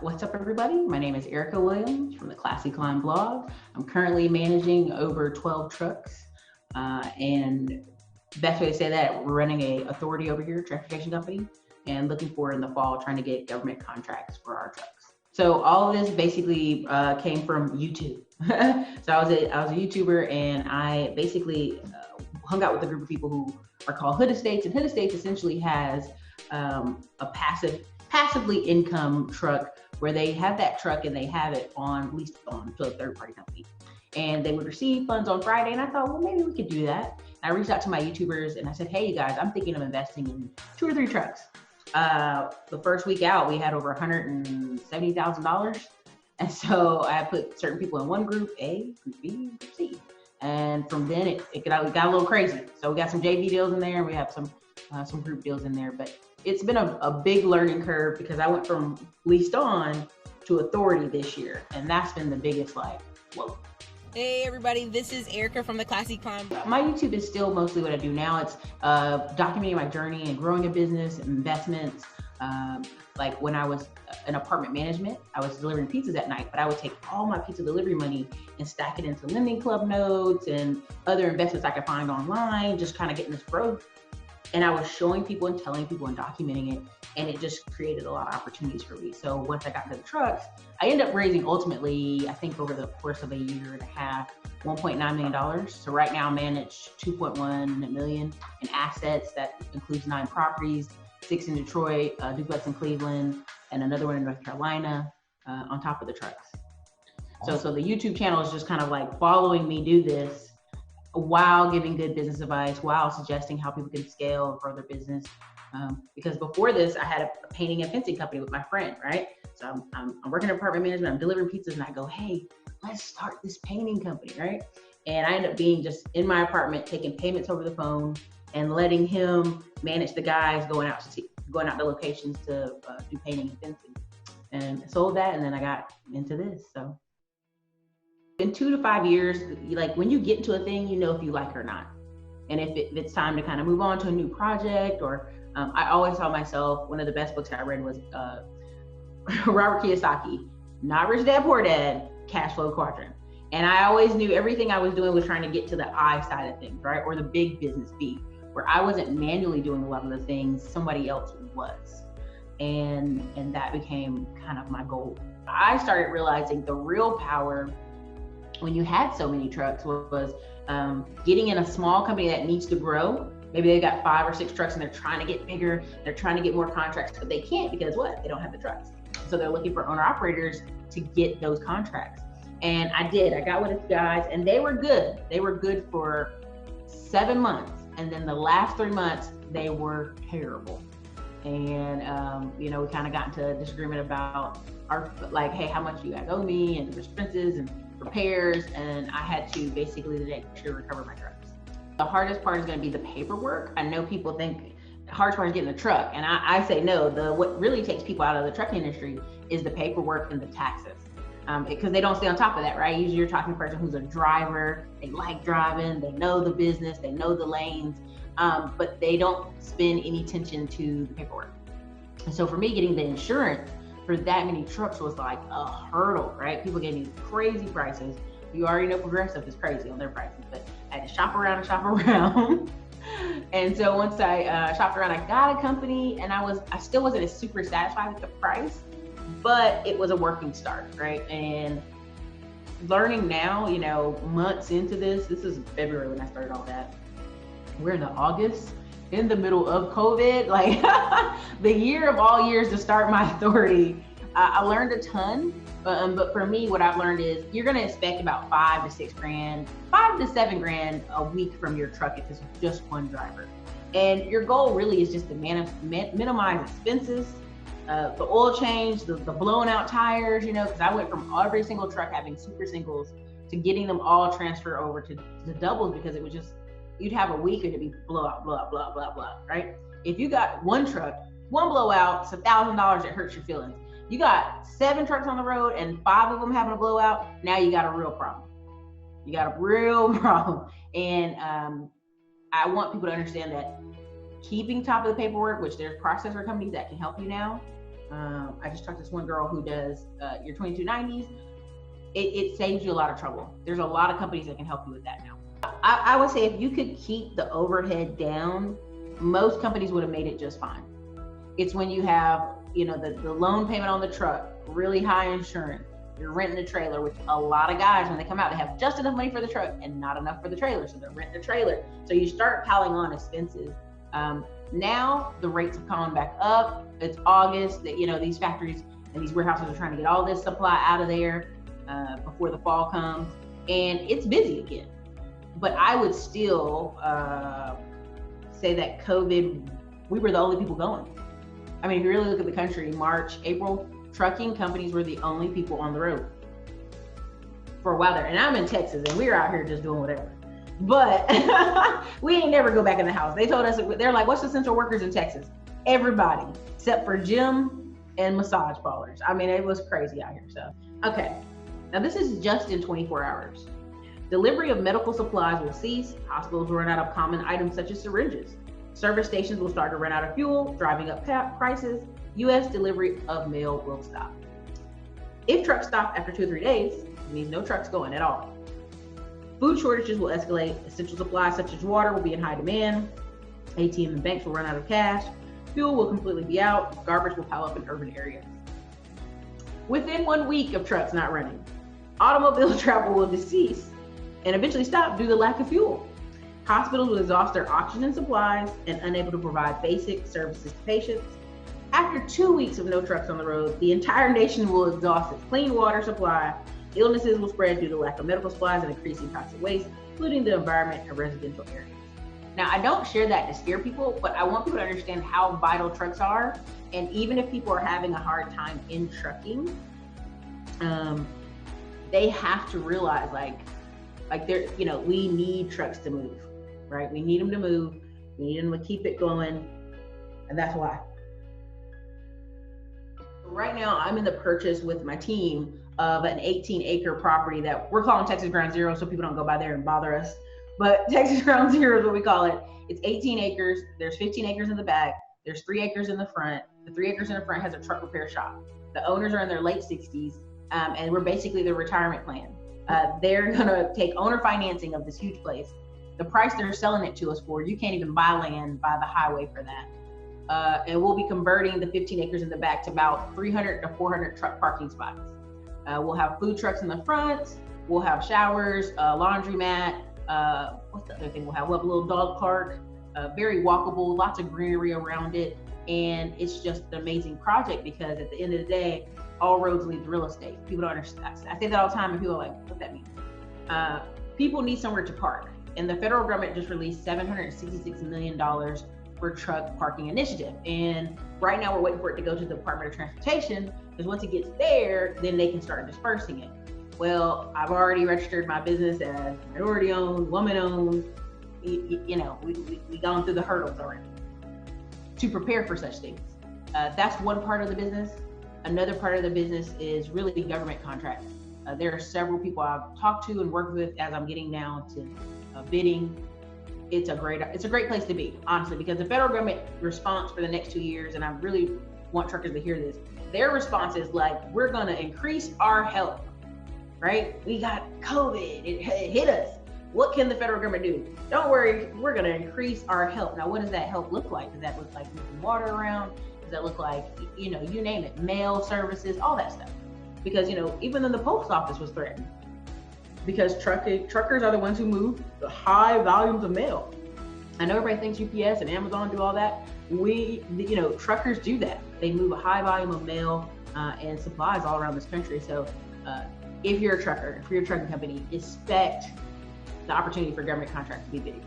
What's up, everybody? My name is Ericka Williams from the Classy Climb blog. I'm currently managing over 12 trucks, and best way to say that, we're running a authority over here, transportation company, and looking for in the fall trying to get government contracts for our trucks. So all of this basically came from YouTube. So I was a YouTuber, and I basically hung out with a group of people who are called Hood Estates, and Hood Estates essentially has a passively income truck where they have that truck and they have it leased on to a third-party company. And they would receive funds on Friday, and I thought, well, maybe we could do that. And I reached out to my YouTubers and I said, hey, you guys, I'm thinking of investing in 2 or 3 trucks. The first week out, we had over $170,000. And so I put certain people in one group, A, group B, group C. And from then it got a little crazy. So we got some JV deals in there, and we have some group deals in there. But it's been a big learning curve because I went from leased on to authority this year. And that's been the biggest, whoa. Hey everybody, this is Ericka from the Classy Climb. My YouTube is still mostly what I do now. It's documenting my journey and growing a business, investments. Like when I was in apartment management, I was delivering pizzas at night, but I would take all my pizza delivery money and stack it into lending club notes and other investments I could find online, just kind of getting this growth. And I was showing people and telling people and documenting it, and it just created a lot of opportunities for me. So once I got into the trucks, I ended up raising ultimately, I think over the course of a year and a half, $1.9 million. So right now I manage $2.1 million in assets. That includes 9 properties, 6 in Detroit, a duplex in Cleveland, and another one in North Carolina, on top of the trucks. Awesome. So the YouTube channel is just kind of like following me do this while giving good business advice, while suggesting how people can scale and grow their business. Because before this, I had a painting and fencing company with my friend, right? So I'm working in apartment management, I'm delivering pizzas, and I go, hey, let's start this painting company, right? And I end up being just in my apartment, taking payments over the phone and letting him manage the guys going out to locations to do painting and fencing. And I sold that, and then I got into this, so. In 2 to 5 years, like when you get into a thing, you know if you like it or not. And if it's time to kind of move on to a new project, or I always tell myself, one of the best books I read was Robert Kiyosaki, Not Rich Dad, Poor Dad, Cash Flow Quadrant. And I always knew everything I was doing was trying to get to the I side of things, right? Or the big business B, where I wasn't manually doing a lot of the things, somebody else was. And that became kind of my goal. I started realizing the real power when you had so many trucks was getting in a small company that needs to grow. Maybe they've got 5 or 6 trucks and they're trying to get bigger, they're trying to get more contracts, but they can't because what? They don't have the trucks. So they're looking for owner operators to get those contracts. And I got with these guys, and they were good. They were good for 7 months. And then the last 3 months, they were terrible. And, we kind of got into a disagreement about hey, how much you guys owe me and expenses and repairs. And I had to basically the next year recover my trucks. The hardest part is going to be the paperwork. I know people think the hardest part is getting the truck. And I say no, what really takes people out of the trucking industry is the paperwork and the taxes. Because they don't stay on top of that, right? Usually you're talking to a person who's a driver, they like driving, they know the business, they know the lanes, but they don't spend any attention to the paperwork. And so for me, getting the insurance for that many trucks was like a hurdle, right? People gave me crazy prices. You already know Progressive is crazy on their prices, but I had to shop around. And so once I shopped around, I got a company, and I still wasn't super satisfied with the price, but it was a working start, right? And learning now, months into this is February when I started all that. We're in August, in the middle of COVID, like the year of all years to start my authority. I learned a ton, but for me, what I've learned is you're gonna expect about $5 to $6 grand, $5 to $7 grand a week from your truck if it's just one driver. And your goal really is just to minimize expenses, the oil change, the blown out tires, because I went from every single truck having super singles to getting them all transferred over to the doubles, because it was just, you'd have a week and it'd be blowout, blah, blah, blah, blah, right? If you got one truck, one blowout, it's $1,000, it hurts your feelings. You got 7 trucks on the road and 5 of them having a blowout, now you got a real problem. You got a real problem. And I want people to understand that keeping top of the paperwork, which there's processor companies that can help you now, I just talked to this one girl who does your 2290s. It saves you a lot of trouble. There's a lot of companies that can help you with that now. I would say if you could keep the overhead down, most companies would have made it just fine. It's when you have, the loan payment on the truck, really high insurance, you're renting a trailer, which a lot of guys, when they come out, they have just enough money for the truck and not enough for the trailer. So they're renting a trailer. So you start piling on expenses. Now the rates have gone back up. It's August that, these factories and these warehouses are trying to get all this supply out of there before the fall comes, and it's busy again. But I would still say that COVID, we were the only people going. I mean, if you really look at the country, March, April, trucking companies were the only people on the road for a while there. And I'm in Texas, and we were out here just doing whatever. But we ain't never go back in the house. They told us, they're like, what's essential workers in Texas? Everybody, except for gym and massage parlors. I mean, it was crazy out here. So, okay. Now this is just in 24 hours. Delivery of medical supplies will cease. Hospitals will run out of common items such as syringes. Service stations will start to run out of fuel, driving up prices. U.S. delivery of mail will stop. If trucks stop after 2 or 3 days, it means no trucks going at all. Food shortages will escalate. Essential supplies such as water will be in high demand. ATM and banks will run out of cash. Fuel will completely be out. Garbage will pile up in urban areas. Within 1 week of trucks not running, automobile travel will cease and eventually stop due to lack of fuel. Hospitals will exhaust their oxygen supplies and unable to provide basic services to patients. After 2 weeks of no trucks on the road, the entire nation will exhaust its clean water supply. Illnesses will spread due to lack of medical supplies and increasing toxic waste, polluting the environment and residential areas. Now, I don't share that to scare people, but I want people to understand how vital trucks are. And even if people are having a hard time in trucking, they have to realize like they're, we need trucks to move, right? We need them to move. We need them to keep it going. And that's why. Right now, I'm in the purchase with my team of an 18-acre property that we're calling Texas Ground Zero, so people don't go by there and bother us. But Texas Ground Zero is what we call it. It's 18 acres. There's 15 acres in the back. There's 3 acres in the front. The 3 acres in the front has a truck repair shop. The owners are in their late 60s, and we're basically their retirement plan. They're gonna take owner financing of this huge place. The price they're selling it to us for, you can't even buy land by the highway for that. And we'll be converting the 15 acres in the back to about 300 to 400 truck parking spots. We'll have food trucks in the front. We'll have showers, laundromat. What's the other thing we'll have? We'll have a little dog park, very walkable, lots of greenery around it. And it's just an amazing project because at the end of the day, all roads lead to real estate. People don't understand. I say that all the time and people are like, what that means? People need somewhere to park. And the federal government just released $766 million for truck parking initiative. And right now we're waiting for it to go to the Department of Transportation, because once it gets there, then they can start dispersing it. Well, I've already registered my business as minority owned, woman owned. We gone through the hurdles already to prepare for such things. That's one part of the business. Another part of the business is really government contracts. There are several people I've talked to and worked with as I'm getting now to bidding. It's a great place to be, honestly, because the federal government response for the next 2 years, and I really want truckers to hear this, their response is like, we're gonna increase our help, right? We got COVID, it hit us. What can the federal government do? Don't worry, we're gonna increase our help. Now, what does that help look like? Does that look like moving water around? Does that look like, you name it, mail services, all that stuff? Because, even then the post office was threatened, because truckers are the ones who move the high volumes of mail. I know everybody thinks UPS and Amazon do all that. Truckers do that. They move a high volume of mail and supplies all around this country. So if you're a trucker, if you're a trucking company, expect the opportunity for government contracts to be big.